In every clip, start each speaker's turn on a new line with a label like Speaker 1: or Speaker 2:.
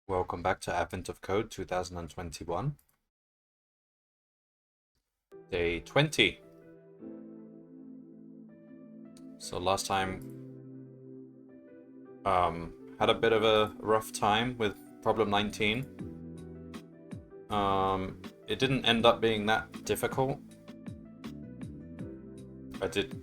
Speaker 1: Welcome back to Advent of Code 2021. Day 20. So last time had a bit of a rough time with problem 19. It didn't end up being that difficult. I did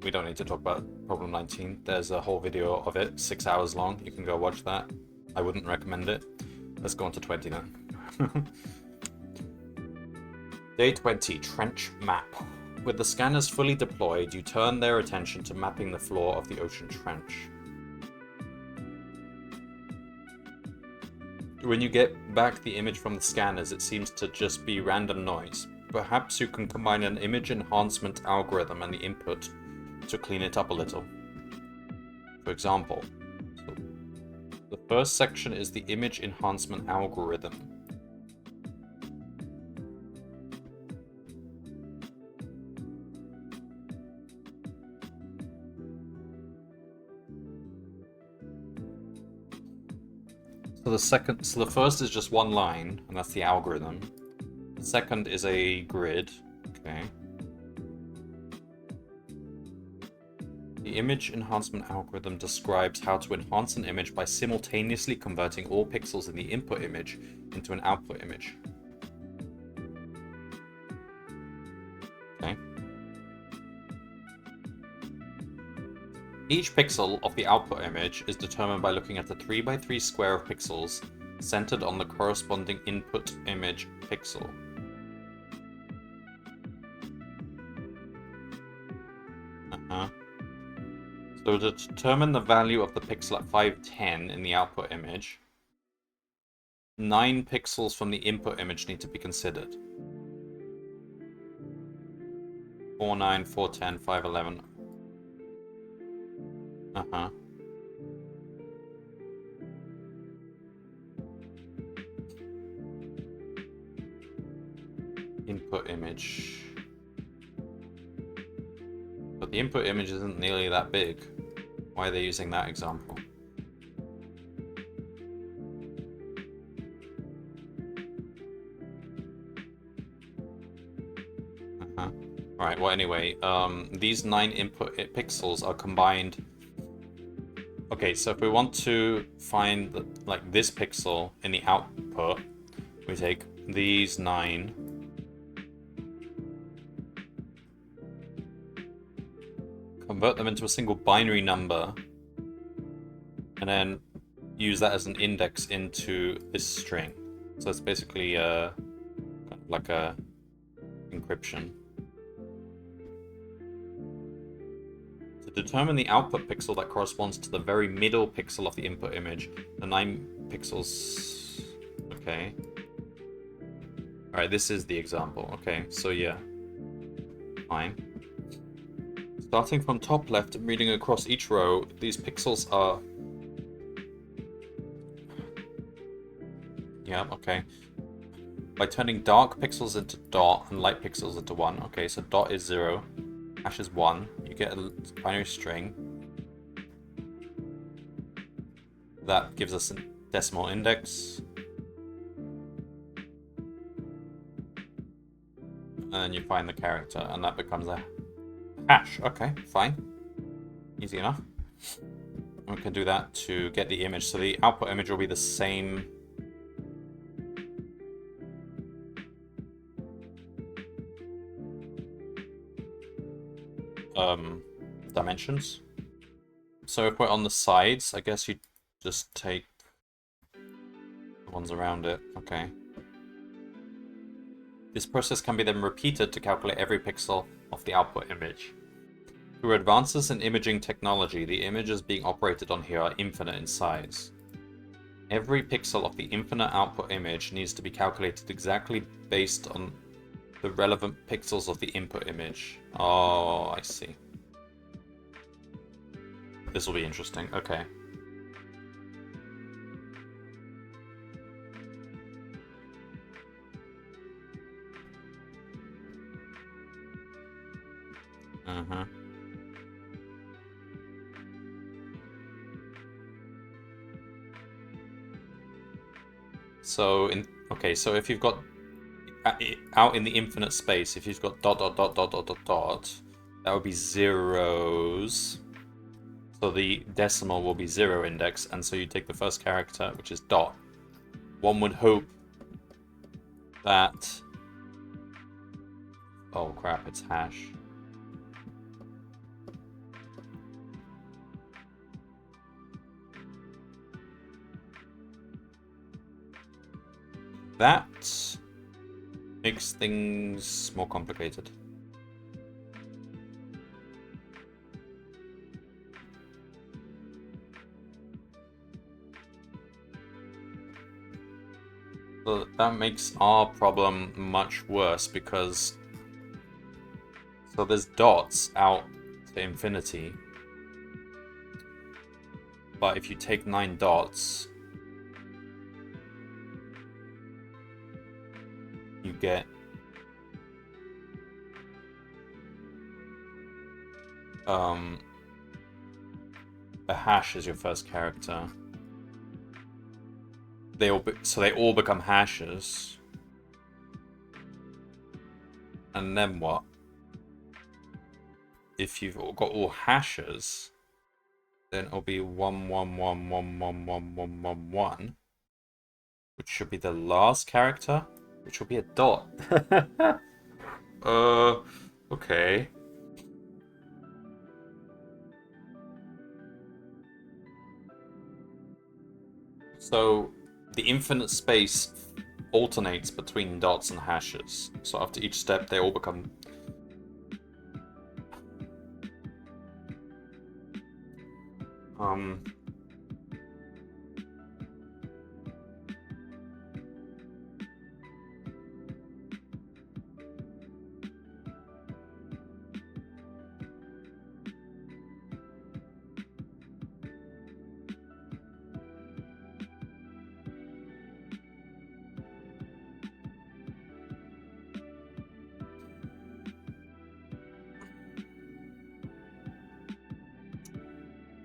Speaker 1: we don't need to talk about problem 19. There's a whole video of it, 6 hours long. You can go watch that. I wouldn't recommend it. Let's go on to 20 then. Day 20, Trench Map. With the scanners fully deployed, you turn their attention to mapping the floor of the ocean trench. When you get back the image from the scanners, it seems to just be random noise. Perhaps you can combine an image enhancement algorithm and the input to clean it up a little. For example, the first section is the image enhancement algorithm. So the first is just one line, and that's the algorithm. The second is a grid. Okay. The image enhancement algorithm describes how to enhance an image by simultaneously converting all pixels in the input image into an output image. Okay. Each pixel of the output image is determined by looking at a 3x3 square of pixels centered on the corresponding input image pixel. So to determine the value of the pixel at 510 in the output image, 9 pixels from the input image need to be considered. 49, 410, 511. Input image. But the input image isn't nearly that big. Why are they using that example? Alright, well anyway, these 9 input pixels are combined. Okay, so if we want to find this pixel in the output, we take these 9. Convert them into a single binary number, and then use that as an index into this string. So it's basically kind of like a encryption. To determine the output pixel that corresponds to the very middle pixel of the input image, the 9 pixels... Okay. Alright, this is the example. Okay, so yeah. Fine. Starting from top left and reading across each row, these pixels are... Yeah, okay. By turning dark pixels into dot and light pixels into 1. Okay, so dot is 0, hash is 1. You get a binary string. That gives us a decimal index. And then you find the character, and that becomes a hash. Okay, fine. Easy enough. We can do that to get the image. So the output image will be the same. Dimensions. So if we're on the sides, I guess you just take the ones around it. Okay. This process can be then repeated to calculate every pixel of the output image. Through advances in imaging technology, the images being operated on here are infinite in size. Every pixel of the infinite output image needs to be calculated exactly based on the relevant pixels of the input image. Oh, I see. This will be interesting. Okay. So so if you've got out in the infinite space, if you've got dot dot dot dot dot dot dot, that would be zeros. So the decimal will be 0 index, and so you take the first character, which is dot. One would hope that... Oh crap, it's hash. That makes things more complicated. So that makes our problem much worse because... So there's dots out to infinity. But if you take 9 dots... you get... a hash as your first character. They all become hashes. And then what? If you've got all hashes, then it'll be 1 1 1 1 1 1 1 1 1, which should be the last character, which will be a dot. Okay. So the infinite space alternates between dots and hashes. So after each step, they all become...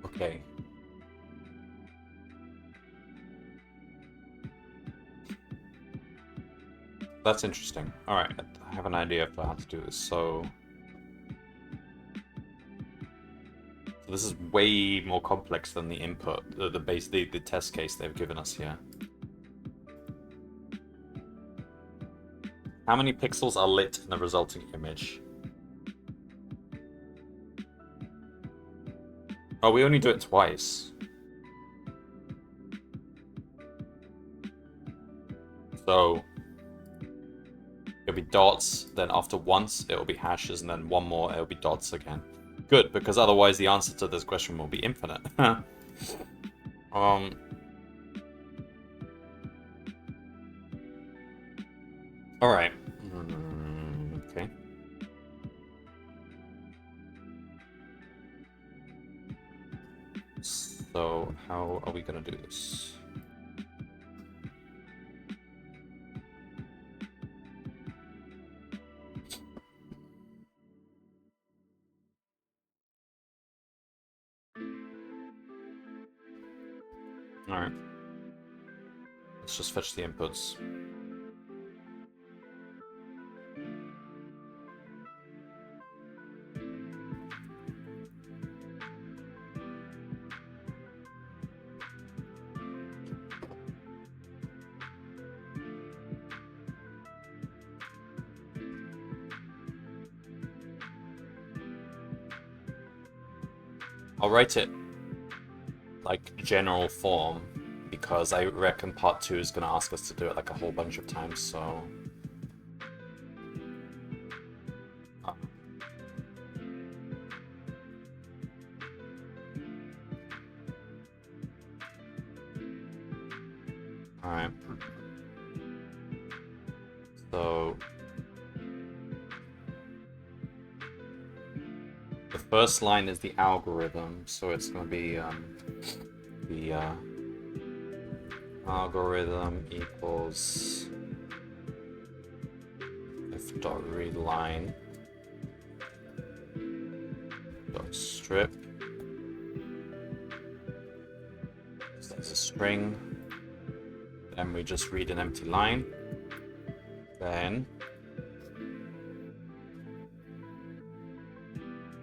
Speaker 1: Okay. That's interesting. Alright, I have an idea for how to do this. So this is way more complex than the input, the test case they've given us here. How many pixels are lit in the resulting image? Oh, we only do it twice. So it'll be dots, then after once it'll be hashes, and then one more it'll be dots again. Good, because otherwise the answer to this question will be infinite. Alright. Okay. So, how are we gonna do this? Alright. Let's just fetch the inputs. I'll write it like general form because I reckon part 2 is going to ask us to do it like a whole bunch of times, so... Alright. So... the first line is the algorithm, so it's going to be the algorithm equals f.readLine dot strip. So that's a string. Then we just read an empty line. Then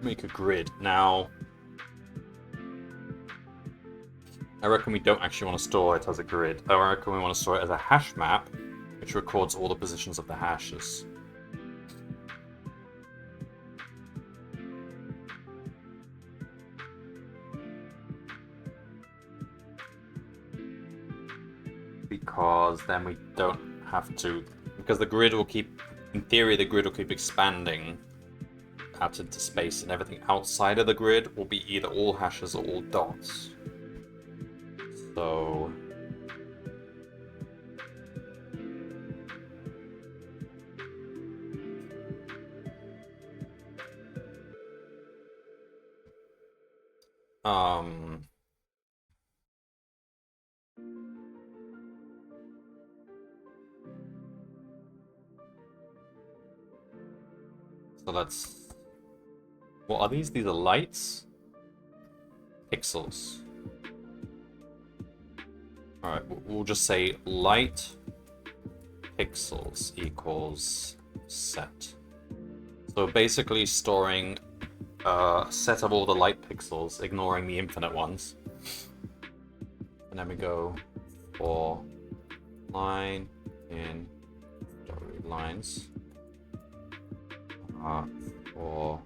Speaker 1: make a grid. Now, I reckon we don't actually want to store it as a grid. I reckon we want to store it as a hash map, which records all the positions of the hashes. Because then we don't have to, because the grid will keep, in theory, the grid will keep expanding out into space, and everything outside of the grid will be either all hashes or all dots. So let's, what are these? These are lights? Pixels. Alright, we'll just say light pixels equals set. So basically storing a set of all the light pixels, ignoring the infinite ones. And then we go for line in lines. For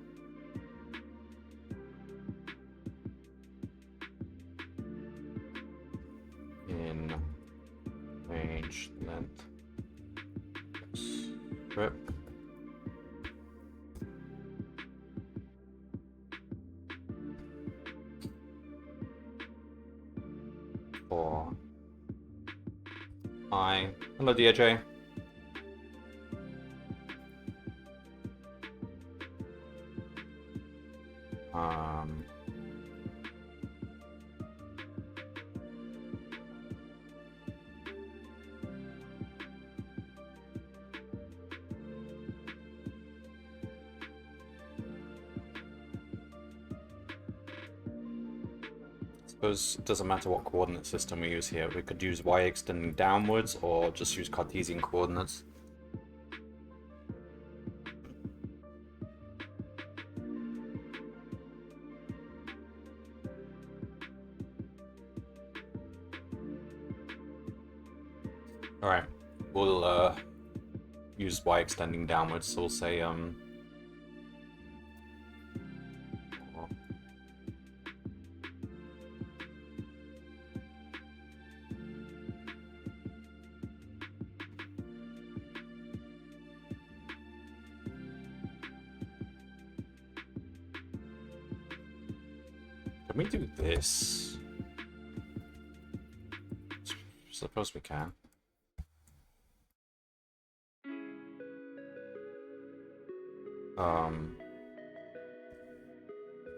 Speaker 1: in range length strip for I. Hello, DJ. It doesn't matter what coordinate system we use here. We could use y extending downwards or just use Cartesian coordinates. Alright, we'll use y extending downwards, so we'll say can we do this? Suppose we can.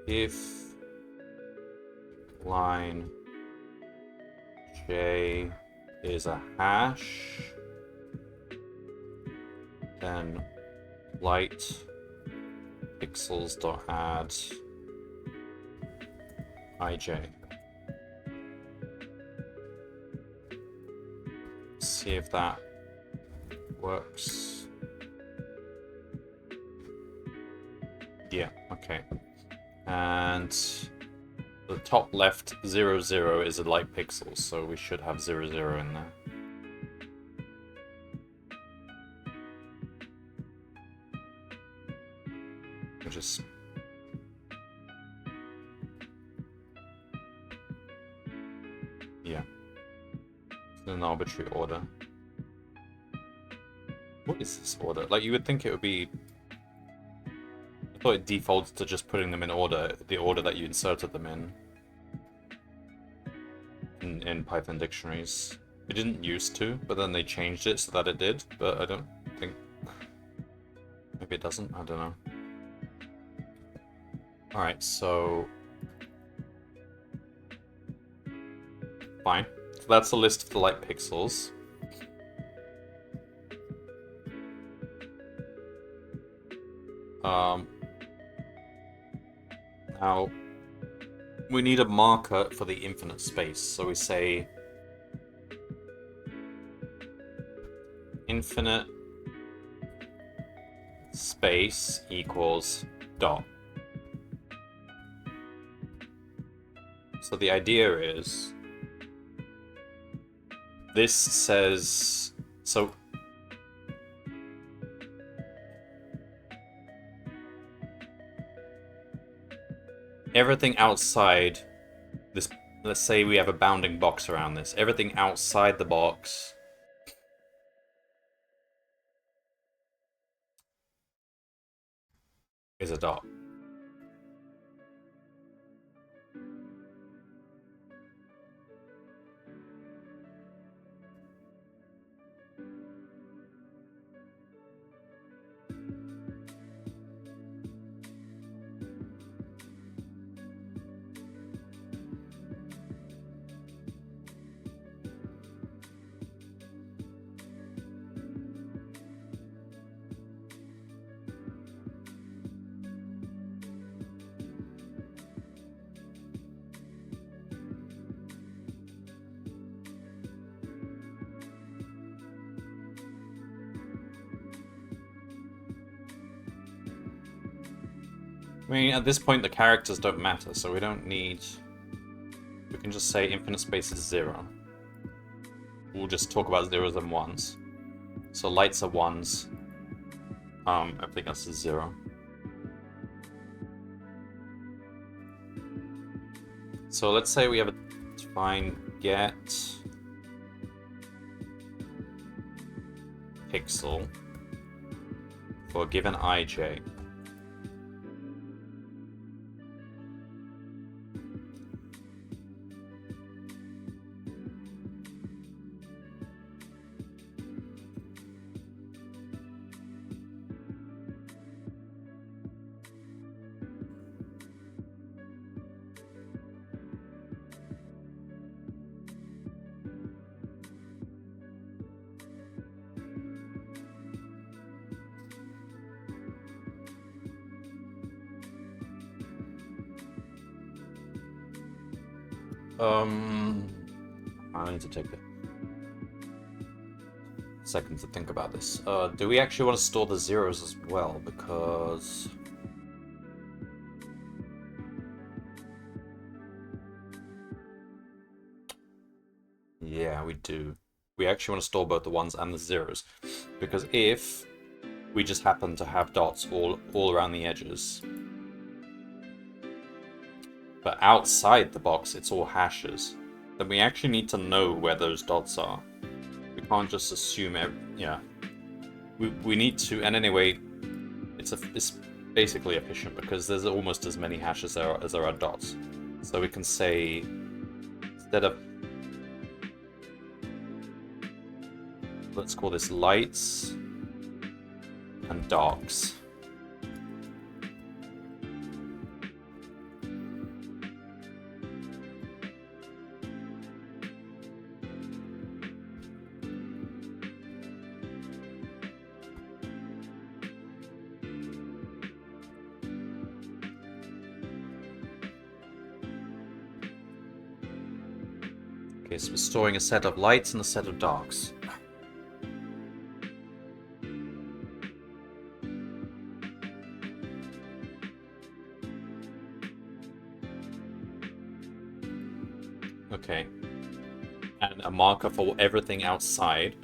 Speaker 1: If line J is a hash, then light pixels dot add IJ. See if that works. Yeah, okay. And the top left 0, 0 is a light pixel, so we should have 0, 0 in there. Which is in an arbitrary order. What is this order? Like, you would think it would be... I thought it defaults to just putting them in order, the order that you inserted them in Python dictionaries. It didn't used to, but then they changed it so that it did, but I don't think... Maybe it doesn't, I don't know. Alright, so... Fine. So that's the list of the light pixels. Now, we need a marker for the infinite space, so we say infinite space equals dot. So the idea is, this says, so everything outside this, let's say we have a bounding box around this, everything outside the box is a dot. I mean, at this point the characters don't matter, so we don't need... We can just say infinite space is 0. We'll just talk about zeros and ones. So lights are ones. Everything else is 0. So let's say we have a define get pixel for a given ij. I need to take a second to think about this. Do we actually want to store the zeros as well? Because... yeah, we do. We actually want to store both the ones and the zeros. Because if we just happen to have dots all around the edges, but outside the box it's all hashes, then we actually need to know where those dots are. We can't just assume yeah. We need to, and anyway, it's basically efficient because there's almost as many hashes as there are dots. So we can say, instead of, let's call this lights and darks. Okay, so we're storing a set of lights and a set of darks. Okay. And a marker for everything outside.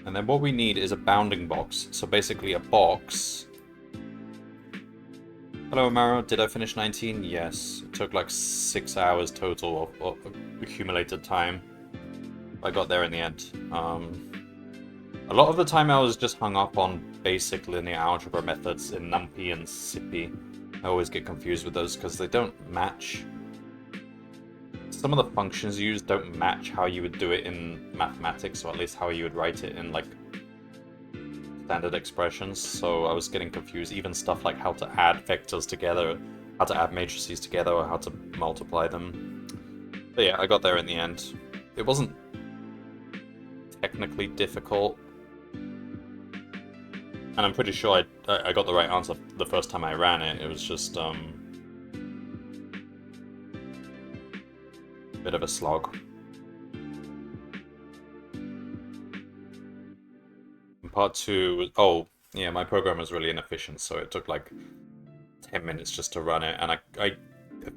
Speaker 1: And then what we need is a bounding box. So basically a box. Hello, Amaro. Did I finish 19? Yes. It took like 6 hours total of accumulated time. I got there in the end. A lot of the time I was just hung up on basic linear algebra methods in NumPy and SciPy. I always get confused with those because they don't match. Some of the functions used don't match how you would do it in mathematics, or at least how you would write it in like standard expressions, so I was getting confused. Even stuff like how to add vectors together, how to add matrices together, or how to multiply them. But yeah, I got there in the end. It wasn't technically difficult, and I'm pretty sure I got the right answer the first time I ran it. It was just Bit of a slog. In part 2, oh, yeah, my program was really inefficient, so it took like 10 minutes just to run it, and I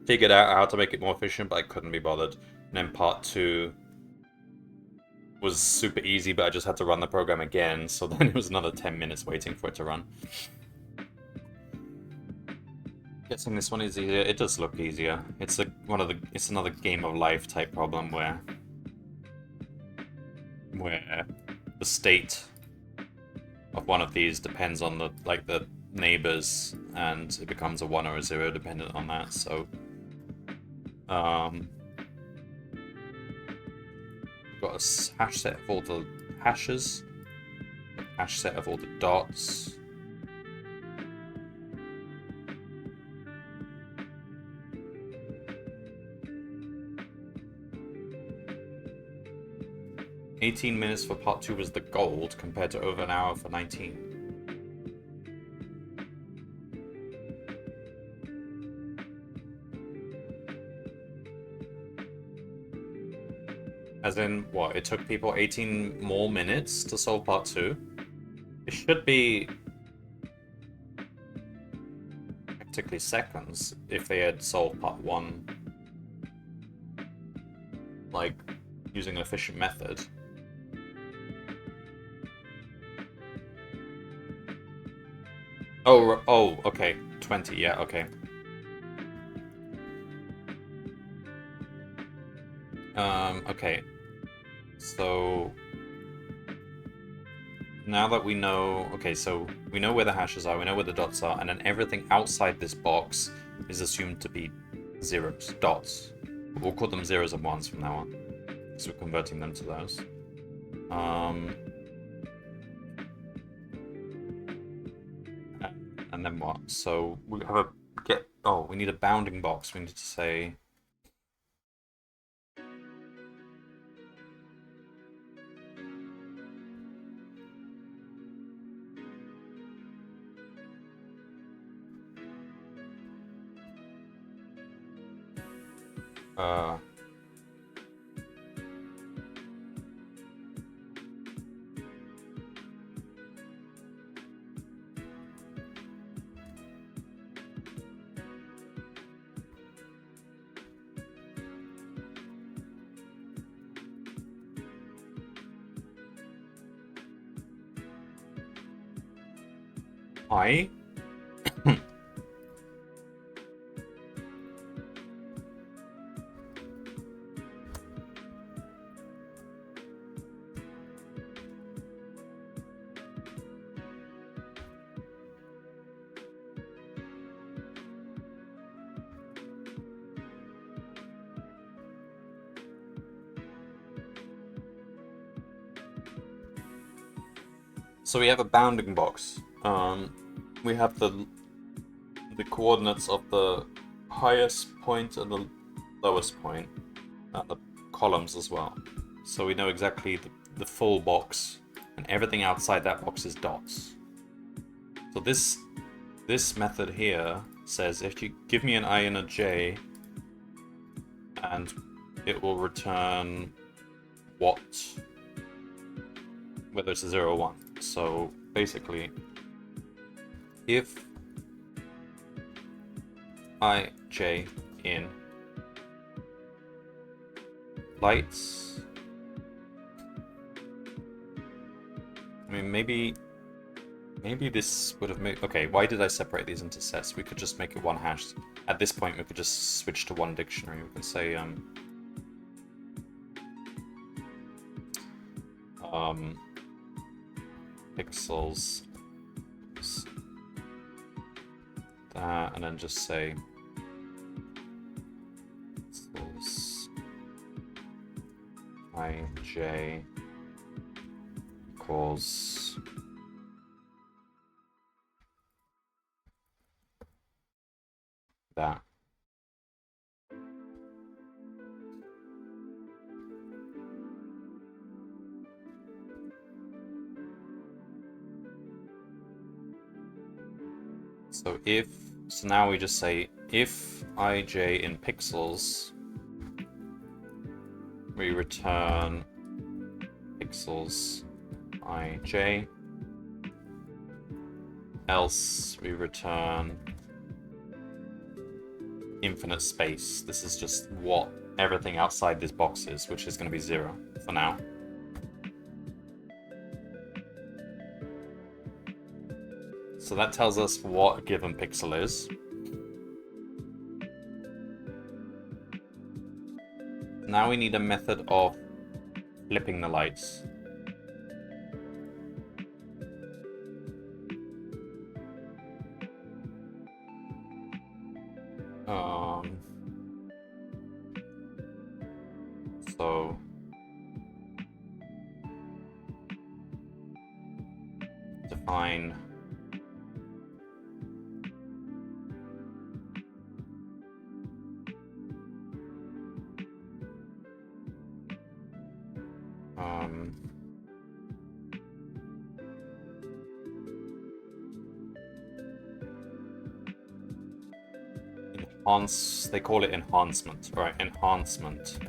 Speaker 1: figured out how to make it more efficient, but I couldn't be bothered. And then part 2 was super easy, but I just had to run the program again, so then it was another 10 minutes waiting for it to run. Guessing this one is easier. It does look easier. It's it's another game of life type problem where the state of one of these depends on the neighbors, and it becomes a 1 or a 0 dependent on that. So we've got a hash set of all the hashes, a hash set of all the dots. $18 minutes for part 2 was the gold, compared to over an hour for 19. As in, what? It took people 18 more minutes to solve part 2? It should be practically seconds if they had solved part 1, like, using an efficient method. Oh, okay. 20, yeah, okay. Okay. So now that we know, okay, so we know where the hashes are, we know where the dots are, and then everything outside this box is assumed to be zeros, dots. We'll call them zeros and ones from now on, because we're converting them to those. And then what? So we have we need a bounding box. We need to say I. So we have a bounding box. We have the coordinates of the highest point and the lowest point, and the columns as well. So we know exactly the full box, and everything outside that box is dots. So this method here says if you give me an I and a j, and it will return what, whether it's a 0 or 1. So basically, if I, j in lights, I mean, maybe this would have made... Okay, why did I separate these into sets? We could just make it one hash. At this point, we could just switch to one dictionary. We can say, pixels, that, and then just say pixels ij equals that. So now we just say if ij in pixels we return pixels ij. Else we return infinite space. This is just what everything outside this box is, which is going to be 0 for now. So that tells us what a given pixel is. Now we need a method of flipping the lights. So define they call it enhancement. All right, enhancement.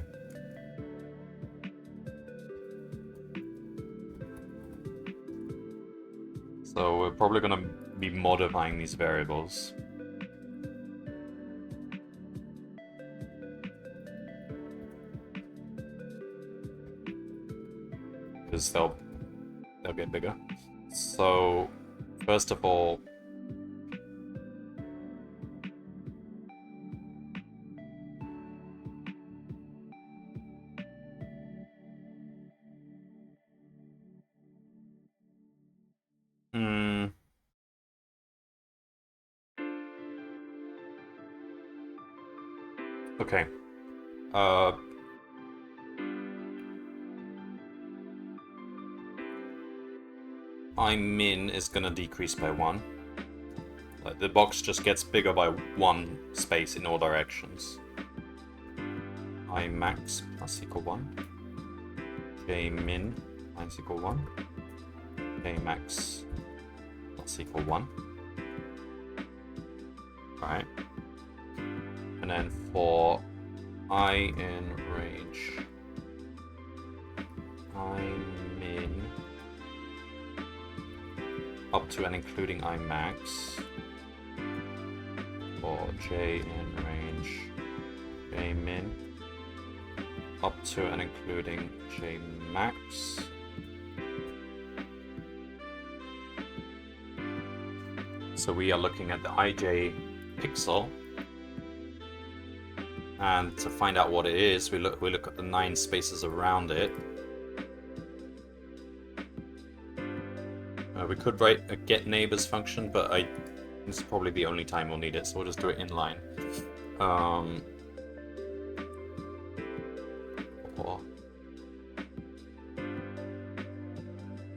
Speaker 1: So we're probably going to be modifying these variables. Because they'll get bigger. So first of all, okay. I_min is gonna decrease by 1. Like the box just gets bigger by 1 space in all directions. I_max plus equal 1. J_min minus equal 1. J_max plus equal 1. Alright. And then for I in range, I_min up to and including I_max, for J in range, J_min up to and including J_max. So we are looking at the ij pixel, and to find out what it is, we look at the 9 spaces around it. We could write a get neighbors function, but this is probably the only time we'll need it, so we'll just do it inline. Or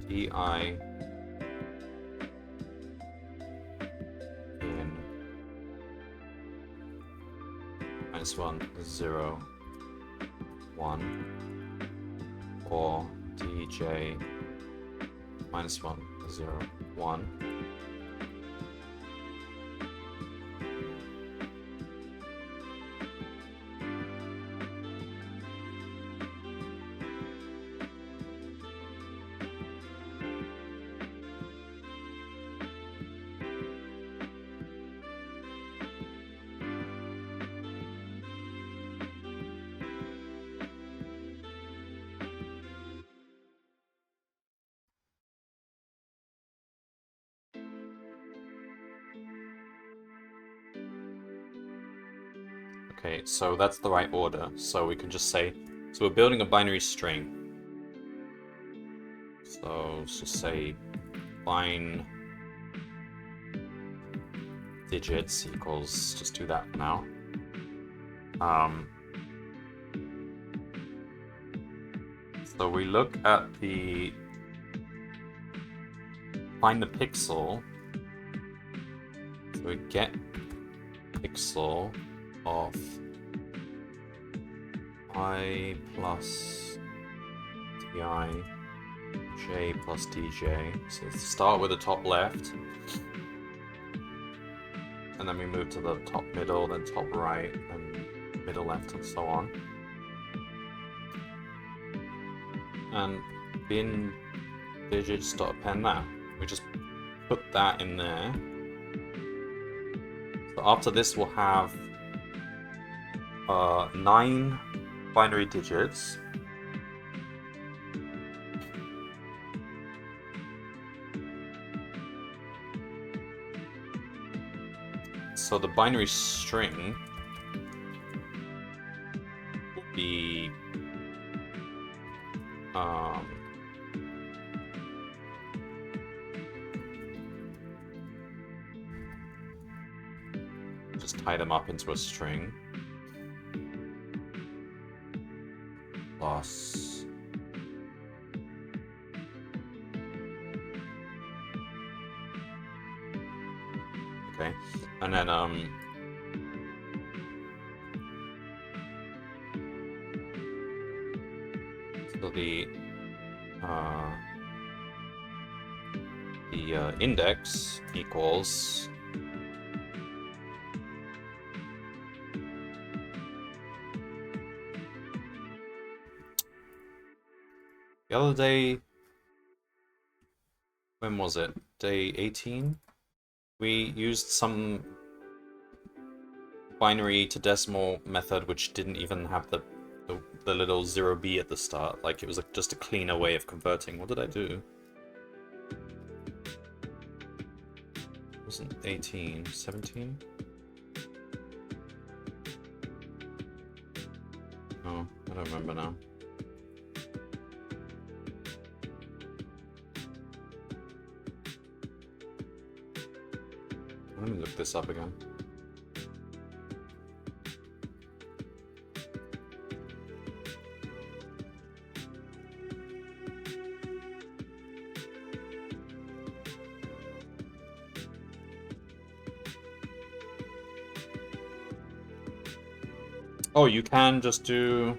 Speaker 1: di in -1 0 1 or dj -1 0 1. Okay, so that's the right order. So we can just say, so we're building a binary string. So let's just say bin digits equals, just do that for now. So we look at find the pixel. So we get pixel of I plus di j plus dj. So let's start with the top left, and then we move to the top middle, then top right, and middle left, and so on. and bin digits.append that. We just put that in there. So after this, we'll have 9 binary digits. So the binary string will be just tie them up into a string plus okay, and then so the index equals the other day, when was it? Day 18? We used some binary to decimal method which didn't even have the little 0b at the start. Like, it was just a cleaner way of converting. What did I do? It wasn't 18, 17? Oh, I don't remember now. Let me look this up again. Oh, you can just do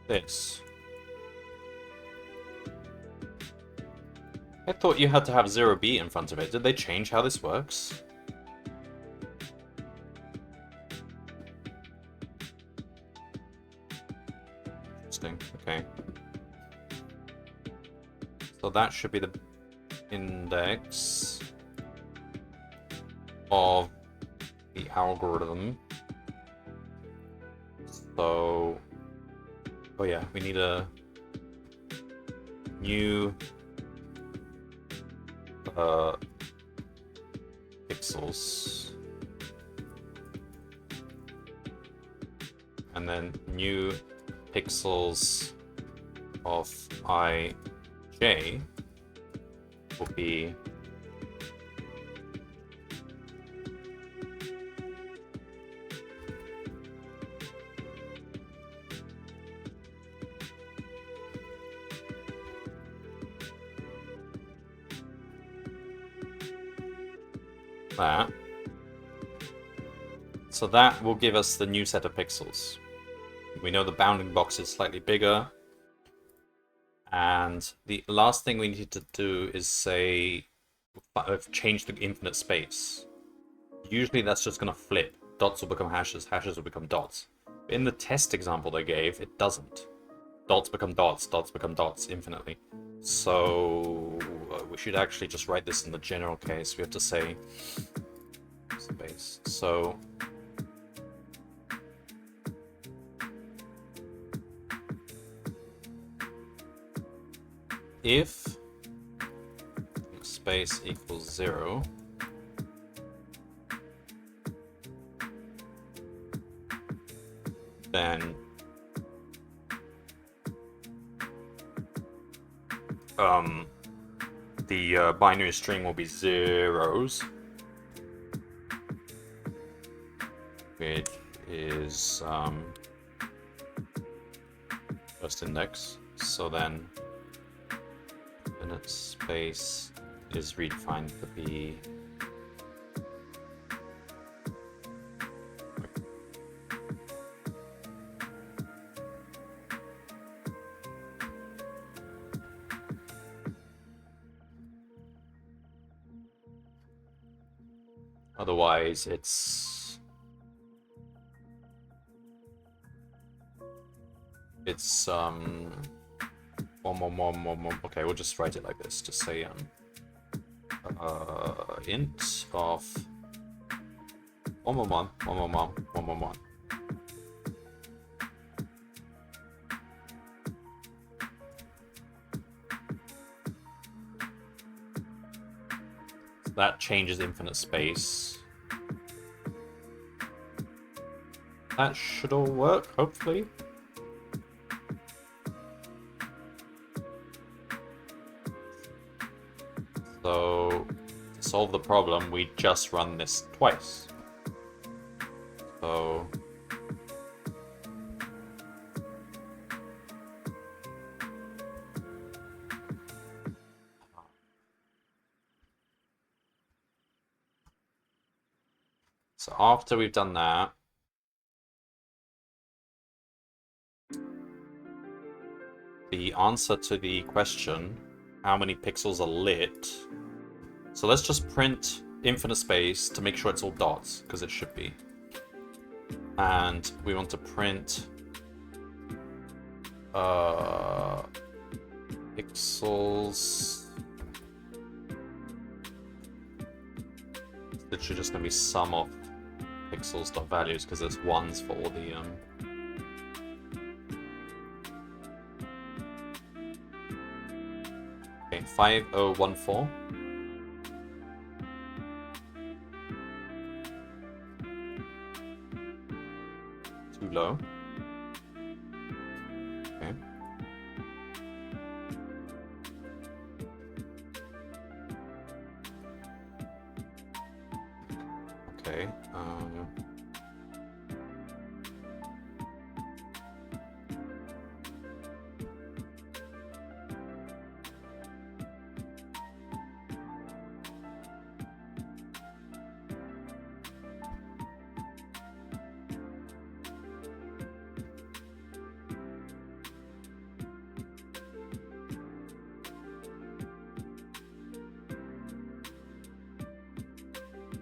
Speaker 1: this. I thought you had to have 0b in front of it. Did they change how this works? Interesting. Okay. So that should be the index of the algorithm. So, oh yeah, we need a new pixels, and then new pixels of ij will be that. So that will give us the new set of pixels. We know the bounding box is slightly bigger. And the last thing we need to do is say, change the infinite space. Usually that's just going to flip. Dots will become hashes, hashes will become dots. In the test example they gave, it doesn't. Dots become dots, dots become dots infinitely. So we should actually just write this in the general case. We have to say space. So if space equals 0, then the binary string will be zeros, which is first index. So then infinite space is redefined to be otherwise it's It's one. Okay, we'll just write it like this. Just say int of 111. That changes infinite space. That should all work, hopefully. So, to solve the problem, we just run this twice. So... So after we've done that, the answer to the question, how many pixels are lit? So let's just print infinite space to make sure it's all dots, because it should be. And we want to print pixels. It's literally just going to be sum of pixels.values, because there's ones for all the Okay, 5014. Too low. Okay. Okay.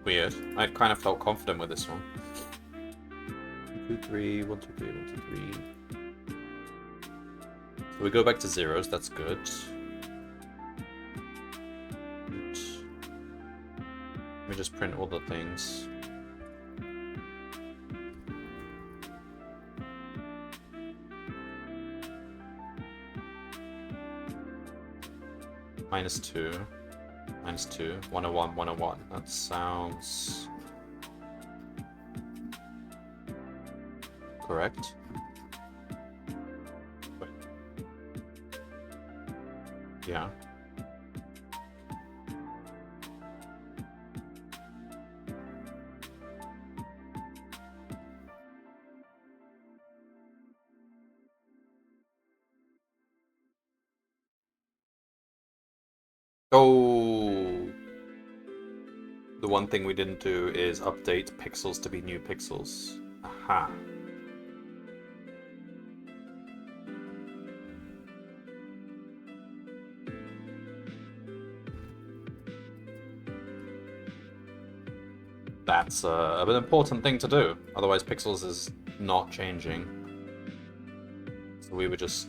Speaker 1: Weird. I kind of felt confident with this one. 1, 2, 3, 1, 2, 3, 1, 2, 3. So we go back to zeros, that's good. Let me just print all the things. -2. -2, 101, 101. That sounds correct. Wait. Yeah. Oh, the one thing we didn't do is update pixels to be new pixels. Aha. That's an important thing to do. Otherwise, pixels is not changing. So we would just...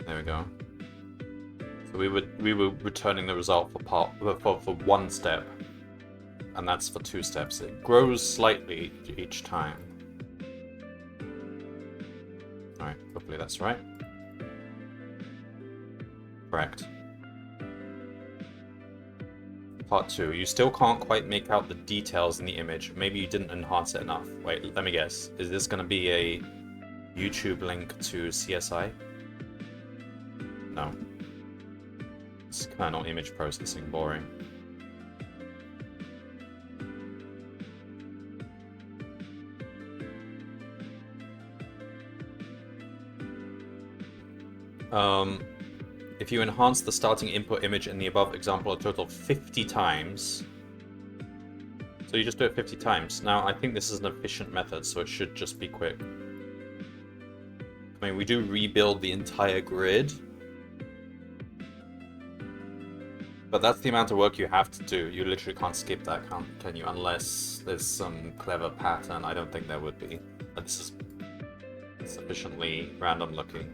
Speaker 1: There we go. So we were returning the result for one step, and that's for 2 steps. It grows slightly each time. All right, hopefully that's right. Correct. Part 2. You still can't quite make out the details in the image. Maybe you didn't enhance it enough. Wait, let me guess. Is this going to be a YouTube link to CSI? No. It's kernel image processing, boring. If you enhance the starting input image in the above example a total of 50 times, so you just do it 50 times. Now, I think this is an efficient method, so it should just be quick. I mean, we do rebuild the entire grid. But that's the amount of work you have to do. You literally can't skip that, can you? Unless there's some clever pattern. I don't think there would be. But this is sufficiently random looking.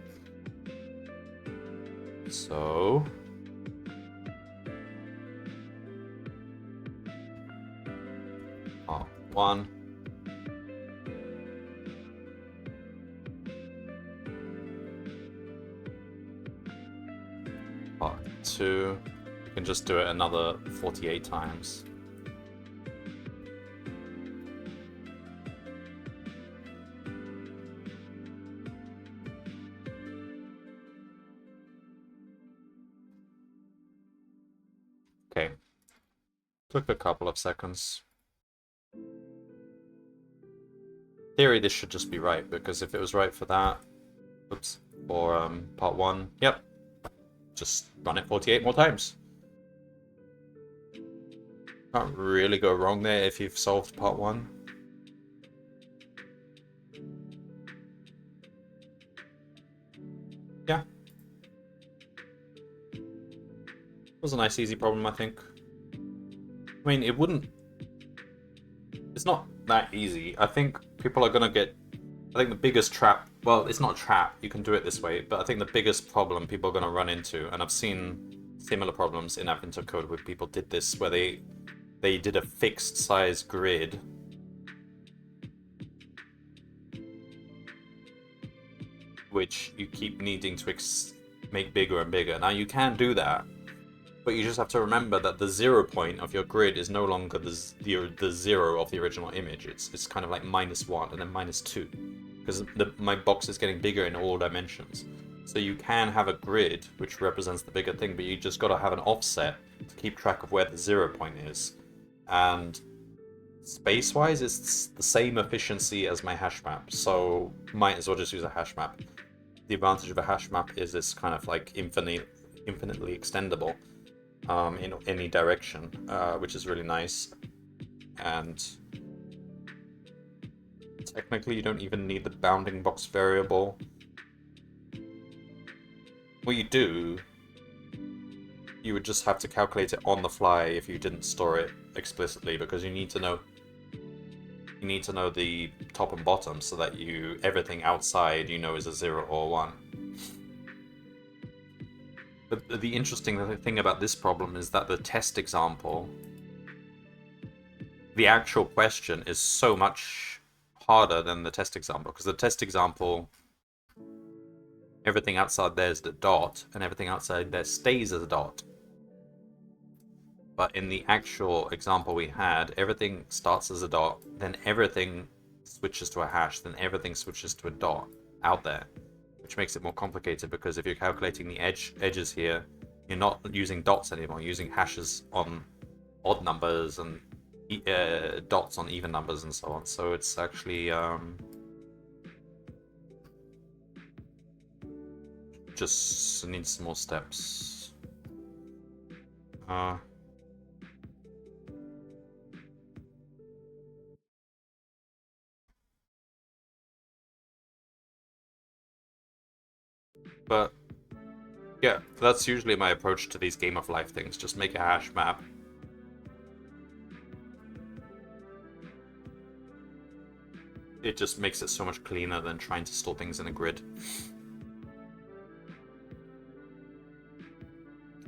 Speaker 1: So... part 1. Part 2. You can just do it another 48 times. Okay. Took a couple of seconds. In theory, this should just be right, because if it was right for that, oops, for part 1, yep, just run it 48 more times. Can't really go wrong there if you've solved part 1. Yeah. It was a nice, easy problem, I think. I mean, it wouldn't... It's not that easy. I think people are gonna get... I think the biggest trap... Well, it's not a trap, you can do it this way, but I think the biggest problem people are gonna run into, and I've seen similar problems in Advent Code where people did this, where they did a fixed size grid which you keep needing to make bigger and bigger. Now you can do that, but you just have to remember that the 0 point of your grid is no longer the 0 of the original image. It's kind of like -1 and then -2, because my box is getting bigger in all dimensions. So you can have a grid which represents the bigger thing, but you just got to have an offset to keep track of where the 0 point is. And space-wise, it's the same efficiency as my hash map, so might as well just use a hash map. The advantage of a hash map is it's kind of like infinitely extendable in any direction, which is really nice. And technically, you don't even need the bounding box variable. Well, you do. You would just have to calculate it on the fly if you didn't store it explicitly, because you need to know the top and bottom so that everything outside is a 0 or 1. But the interesting thing about this problem is that the test example, the actual question is so much harder than the test example, because the test example, everything outside there is the dot, and everything outside there stays as a dot. But in the actual example we had, everything starts as a dot, then everything switches to a hash, then everything switches to a dot out there, which makes it more complicated, because if you're calculating the edges here, you're not using dots anymore, you're using hashes on odd numbers and dots on even numbers and so on. So it's actually just needs some more steps. But yeah, that's usually my approach to these game of life things. Just make a hash map. It just makes it so much cleaner than trying to store things in a grid.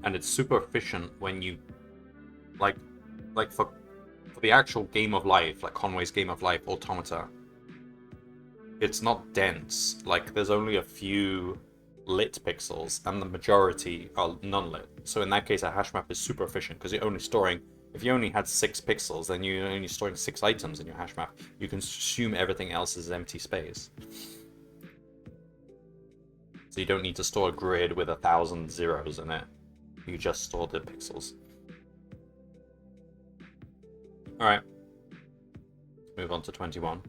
Speaker 1: And it's super efficient when you like for the actual game of life, like Conway's Game of Life Automata. It's not dense. Like, there's only a few lit pixels, and the majority are non-lit. So in that case, a hash map is super efficient, because you're only storing... If you only had 6 pixels, then you're only storing 6 items in your hash map. You can assume everything else is empty space. So you don't need to store a grid with 1,000 zeros in it. You just store the pixels. Alright. Move on to 21.